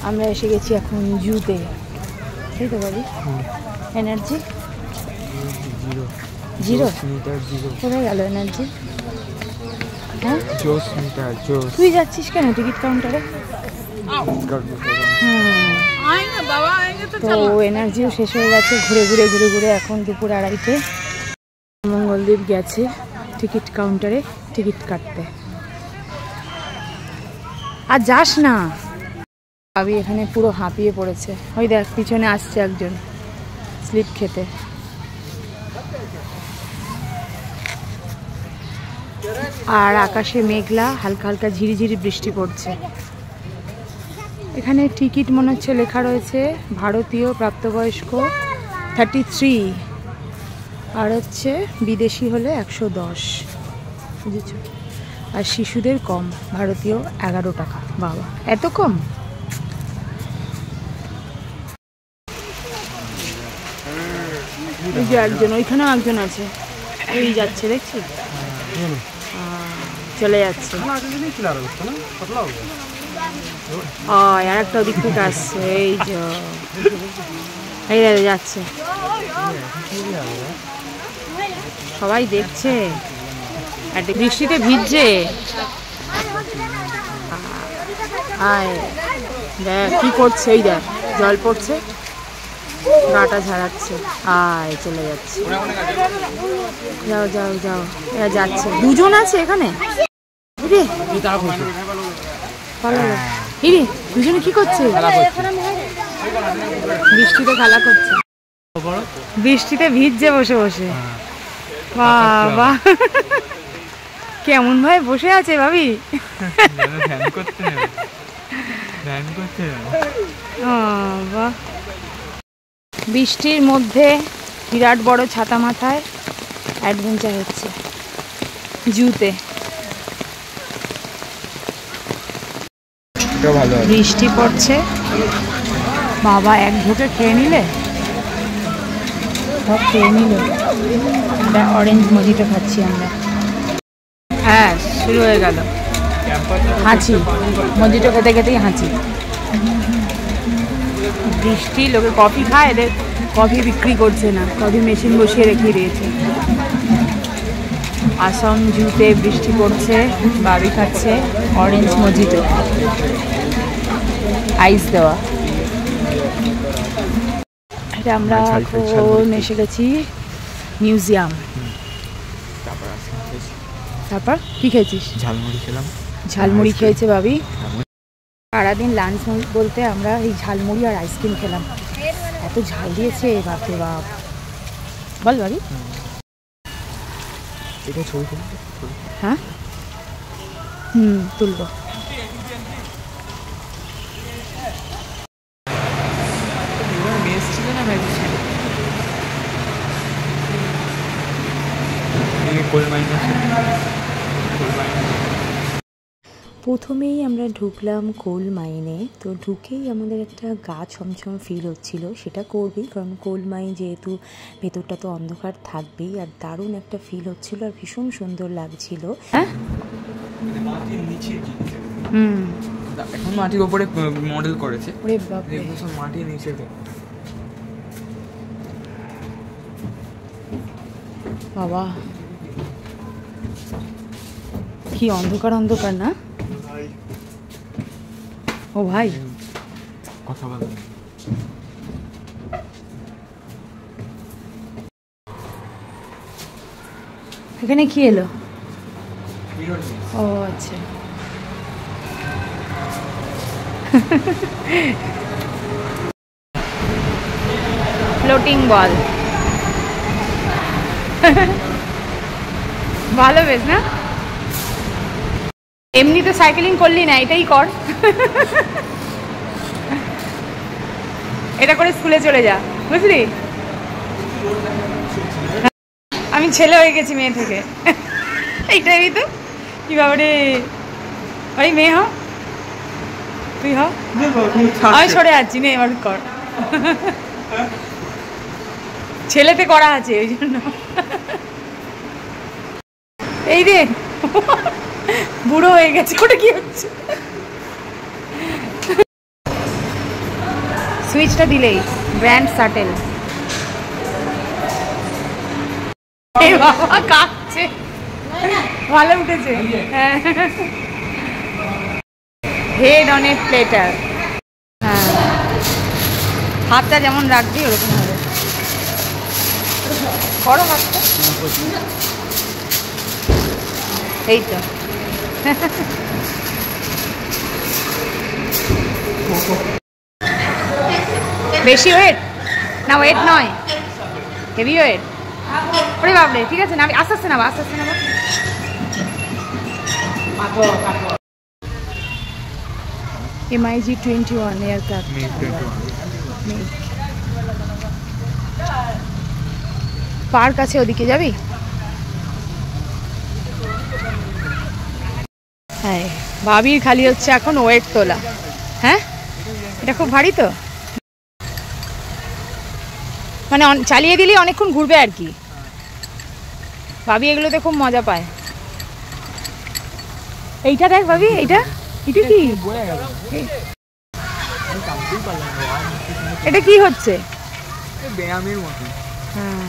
আমরা এসে গেছি এখন জুতে, তাই তো বাবি? এনার্জি জিরো জিরো কোথায় গেল এনার্জি? হ্যাঁ তুই যাচ্ছিস কেন টিকিট কাউন্টারে? তো এনার্জিও শেষ হয়ে গেছে, ঘুরে ঘুরে ঘুরে ঘুরে এখন দুপুর 2:30-টে মঙ্গলদ্বীপ গেছে টিকিট কাউন্টারে টিকিট কাটতে। আর যাস না, ভাবি এখানে পুরো হাঁপিয়ে পড়েছে। ওই দেখ পিছনে আসছে একজন স্লিপ খেতে। আর আকাশে মেঘলা, হালকা হালকা ঝিরিঝিরি বৃষ্টি পড়ছে। এখানে টিকিট মনে হচ্ছে লেখা রয়েছে ভারতীয় প্রাপ্তবয়স্ক 33, আর হচ্ছে বিদেশি হলে 110, বুঝেছ? আর শিশুদের কম, ভারতীয় 11 টাকা। বাবা এত কম! ওই যে একজন, ওইখানেও একজন আছে, ওই যাচ্ছে দেখছি, চলে যাচ্ছে। আর একটা ওদিক থেকে আসছে, এই যে এই যাচ্ছে, সবাই দেখছে, বৃষ্টিতে ভিজছে। আয় দেখ কি করছে, এই দেখ জল পড়ছে, গাটা ঝাড়াচ্ছে। আয় চলে যাচ্ছে, যাও যাও যাও, এরা যাচ্ছে। দুজন আছে এখানে, দুজনে কি করছে? বৃষ্টিতে খেলা করছে, বৃষ্টিতে ভিজছে বসে বসে। বাবা কেমন ভাই বসে আছে ভাবি। বৃষ্টির মধ্যে বিরাট বড় ছাতা মাথায় অ্যাডভেঞ্চার হচ্ছে জুতে। বৃষ্টি পড়ছে, বাবা এক ঢোকে খেয়ে নিলে, সব খেয়ে নিল। অরেঞ্জ মজিটো খাচ্ছি আমরা। হ্যাঁ শুরু হয়ে গেল হাঁচি, মজিটো খেতে খেতেই হাঁচি। বৃষ্টি, লোকে কফি খায়, এদের কফি বিক্রি করছে না, কফি মেশিন বসিয়ে রেখে দিয়েছে। আসাম জুতে বৃষ্টি পড়ছে, বাবি খাচ্ছে অরেঞ্জ মজিটো, আইস দেওয়া। এটা আমরা এখন এসে গেছি মিউজিয়াম। তারপর কি খেয়েছিস? ঝালমুড়ি খেলাম। ঝালমুড়ি খেয়েছে ভাবি। সারাদিন লাঞ্চ বলতে আমরা এই ঝালমুড়ি আর আইসক্রিম খেলাম। এত ঝাল দিয়েছে বাপরে বাপ। বল ভাবি। হ্যাঁ তুলবো। প্রথমেই আমরা ঢুকলাম কোল মাইনে। তো ঢুকেই আমাদের একটা গা ছমছম ফিল হচ্ছিল, সেটা করবেই, কারণ কোল মাইন যেহেতু ভেতরটা তো অন্ধকার থাকবেই। আর দারুণ একটা ফিল হচ্ছিল, আর ভীষণ সুন্দর লাগছিল। এখন মাটির উপরে মডেল করেছে, মাটির নিচে। বাবা কি অন্ধকার অন্ধকার না? ও ভাই কথা বল। এখানে কি এলো? ও আচ্ছা, ফ্লোটিং বল। ভালো বেশ না? এমনি তো সাইকেলিং করলি না, এটাই কর। এটা করে স্কুলে চলে যা, বুঝলি? আমি ছেলে হয়ে গেছি মেয়ে থেকে। এইটাই তো কি বাবারে, ওই মেয়ে হ, তুই হ, আমি সরে যাচ্ছি না, এবার কর। ছেলেতে করা আছে ওই জন্য। এই রে বুড়ো হয়ে গেছে, ওটা কি হচ্ছে? সুইচটা দিলেই ব্র্যান্ড শাটেল। এই বাবা কাঁদছে, ভালো উঠেছে। হ্যাঁ, হেড অন এ প্লেটার। হ্যাঁ, হাতটা যেমন রাখবি ওরকম হবে। বড় হাতটা, এই তো। বেশি ওয়েট না, ওয়েট নয়, হেভি ওয়েট। ওরে বাবরে, ঠিক আছে না, আমি আস্তে আস্তে নেবো, আস্তে আস্তে নেবো। MiG 21 aircraft. পার্ক আছে ওদিকে, যাবি? হ্যাঁ, ভাবির খালি হচ্ছে এখন ওয়েট তোলা। হ্যাঁ, এটা খুব ভারী তো, মানে চালিয়ে দিলে অনেকক্ষণ ঘুরবে আর কি। ভাবি এগুলোতে খুব মজা পায়। এইটা দেখ ভাবি, এইটা এটা কি, এটা কি হচ্ছে? ব্যায়ামের মতো। হ্যাঁ,